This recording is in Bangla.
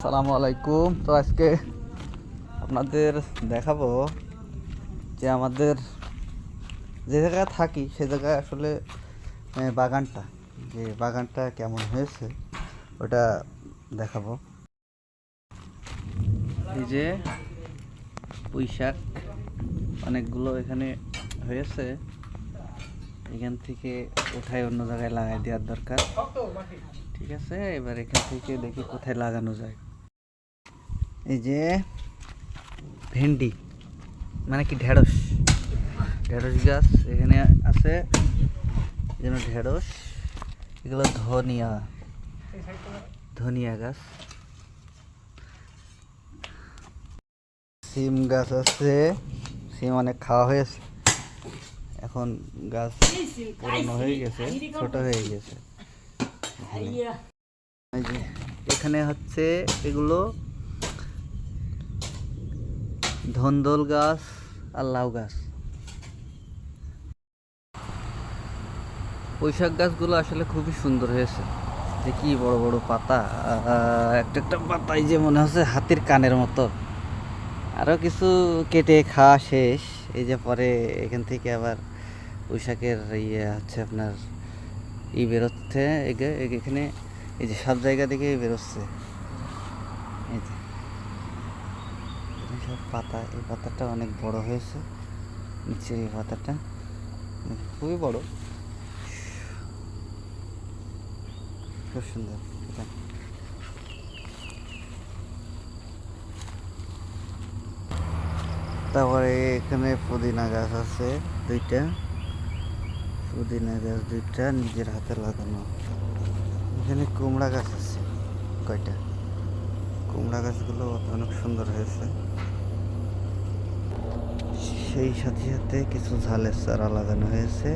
আসসালামু আলাইকুম। তো আজকে আপনাদের দেখাবো যে আমাদের যে জায়গায় থাকি সে জায়গায় আসলে বাগানটা কেমন হয়েছে ওটা দেখাবো। এই যে পুঁইশাক অনেকগুলো এখানে হয়েছে, এখান থেকে উঠায় অন্য জায়গায় লাগাই দেওয়ার দরকার। ঠিক আছে, এবার এখান থেকে দেখি কোথায় লাগানো যায়। এই যে ভেন্ডি মানে কি ঢেঁড়স গাছ এখানে আছে, যেন ঢেঁড়স। এগুলো ধনিয়া গাছ। সিম গাছ আছে, সিম অনেক খাওয়া হয়েছে, এখন গাছ পুরনো হয়ে গেছে, ছোট হয়ে গেছে। এই যে এখানে হচ্ছে এগুলো ধন্দল গাছ আর লাউ গাছ। পুঁইশাক গাছগুলো আসলে খুবই সুন্দর হয়েছে, যে কি বড় বড় পাতা, একটা পাতাই যে মনে হচ্ছে হাতির কানের মতো। আরও কিছু কেটে খাওয়া শেষ। এই যে পরে এখান থেকে আবার পুঁইশাকের হচ্ছে আপনার বেরোচ্ছে এখানে। এই যে সব জায়গা থেকে বেরোচ্ছে, এই যে সব পাতা। এই পাতাটা অনেক বড় হয়েছে, নিচের এই পাতাটা খুবই বড়, খুব সুন্দর। তারপরে এখানে পুদিনা গাছ আছে দুইটা, নিজের হাতে লাগানো। এখানে কুমড়া গাছ আছে কয়টা, কুমড়া গাছগুলো অনেক সুন্দর হয়েছে। সেই সাথে সাথে কিছু ঝালের চারা লাগানো হয়েছে।